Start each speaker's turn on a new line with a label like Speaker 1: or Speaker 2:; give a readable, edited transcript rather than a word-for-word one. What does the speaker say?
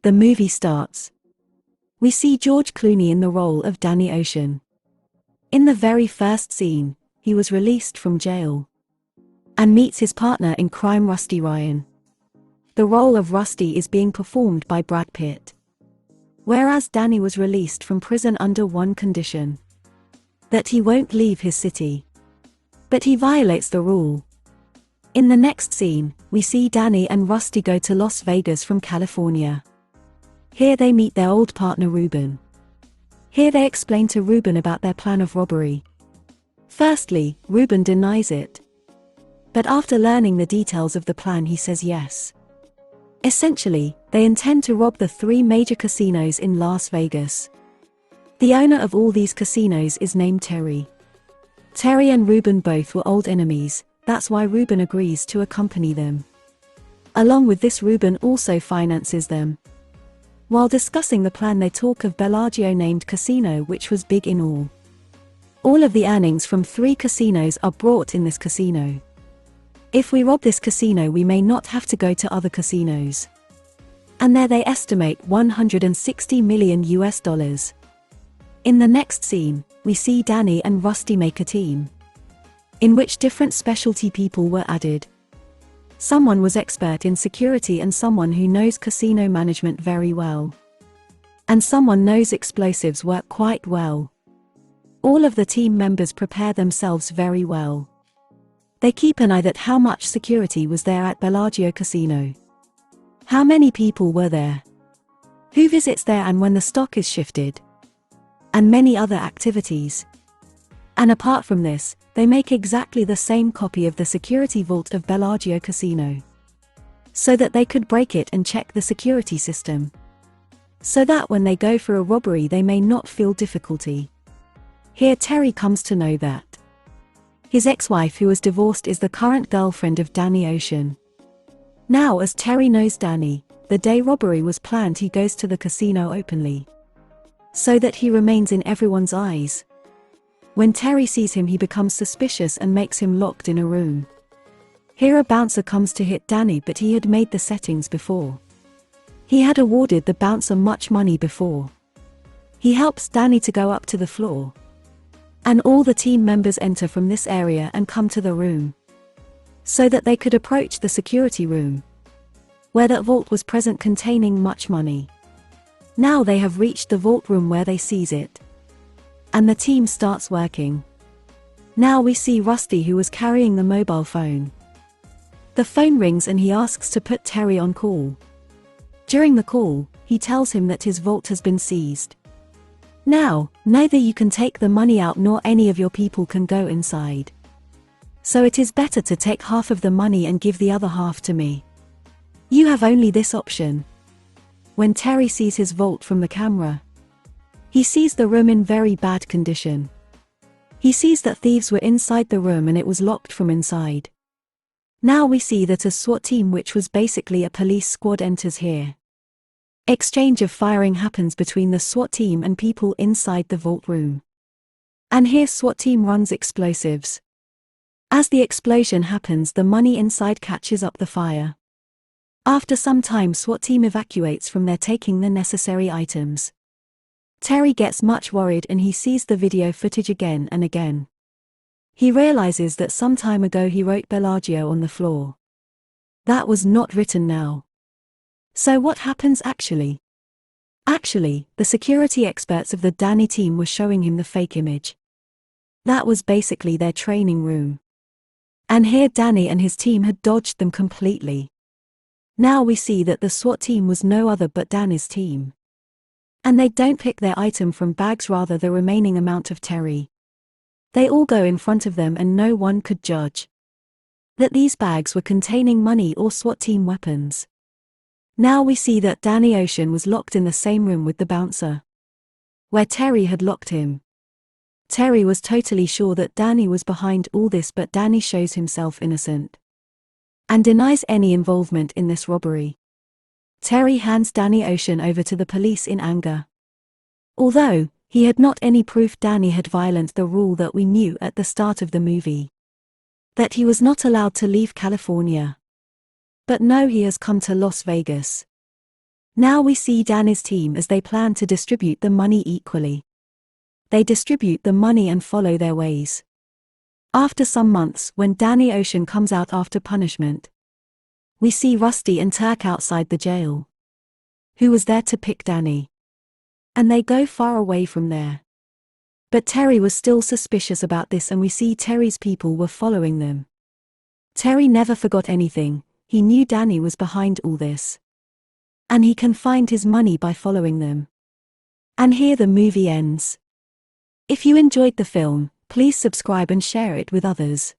Speaker 1: The movie starts. We see George Clooney in the role of Danny Ocean. In the very first scene, he was released from jail and meets his partner in crime, Rusty Ryan. The role of Rusty is being performed by Brad Pitt. Whereas Danny was released from prison under one condition: that he won't leave his city. But he violates the rule. In the next scene, we see Danny and Rusty go to Las Vegas from California. Here they meet their old partner Ruben. Here they explain to Ruben about their plan of robbery. Firstly, Ruben denies it. But after learning the details of the plan, he says yes. Essentially, they intend to rob the 3 major casinos in Las Vegas. The owner of all these casinos is named Terry. Terry and Ruben both were old enemies, that's why Ruben agrees to accompany them. Along with this, Ruben also finances them. While discussing the plan, they talk of Bellagio named casino, which was big in all. All of the earnings from 3 casinos are brought in this casino. If we rob this casino, we may not have to go to other casinos. And there they estimate $160 million. In the next scene, we see Danny and Rusty make a team, in which different specialty people were added. Someone was expert in security and someone who knows casino management very well. And someone knows explosives work quite well. All of the team members prepare themselves very well. They keep an eye that how much security was there at Bellagio Casino. How many people were there? Who visits there and when the stock is shifted? And many other activities. And apart from this, they make exactly the same copy of the security vault of Bellagio Casino, so that they could break it and check the security system, so that when they go for a robbery they may not feel difficulty. Here Terry comes to know that his ex-wife, who was divorced, is the current girlfriend of Danny Ocean. Now, as Terry knows Danny, the day robbery was planned, he goes to the casino openly, so that he remains in everyone's eyes. When Terry sees him, he becomes suspicious and makes him locked in a room. Here a bouncer comes to hit Danny, but he had made the settings before. He had awarded the bouncer much money before. He helps Danny to go up to the floor. And all the team members enter from this area and come to the room, so that they could approach the security room, where that vault was present containing much money. Now they have reached the vault room where they seize it. And the team starts working. Now we see Rusty, who was carrying the mobile phone. The phone rings and he asks to put Terry on call. During the call, he tells him that his vault has been seized. Now, neither you can take the money out nor any of your people can go inside. So it is better to take half of the money and give the other half to me. You have only this option. When Terry sees his vault from the camera, he sees the room in very bad condition. He sees that thieves were inside the room and it was locked from inside. Now we see that a SWAT team, which was basically a police squad, enters here. Exchange of firing happens between the SWAT team and people inside the vault room. And here SWAT team runs explosives. As the explosion happens, the money inside catches up the fire. After some time, SWAT team evacuates from there, taking the necessary items. Terry gets much worried and he sees the video footage again and again. He realizes that some time ago he wrote Bellagio on the floor. That was not written now. So what happens actually? Actually, the security experts of the Danny team were showing him the fake image. That was basically their training room. And here Danny and his team had dodged them completely. Now we see that the SWAT team was no other but Danny's team. And they don't pick their item from bags, rather the remaining amount of Terry. They all go in front of them and no one could judge that these bags were containing money or SWAT team weapons. Now we see that Danny Ocean was locked in the same room with the bouncer, where Terry had locked him. Terry was totally sure that Danny was behind all this, but Danny shows himself innocent and denies any involvement in this robbery. Terry hands Danny Ocean over to the police in anger. Although he had not any proof, Danny had violated the rule that we knew at the start of the movie, that he was not allowed to leave California. But no, he has come to Las Vegas. Now we see Danny's team as they plan to distribute the money equally. They distribute the money and follow their ways. After some months, when Danny Ocean comes out after punishment, we see Rusty and Turk outside the jail, who was there to pick Danny. And they go far away from there. But Terry was still suspicious about this, and we see Terry's people were following them. Terry never forgot anything. He knew Danny was behind all this. And he can find his money by following them. And here the movie ends. If you enjoyed the film, please subscribe and share it with others.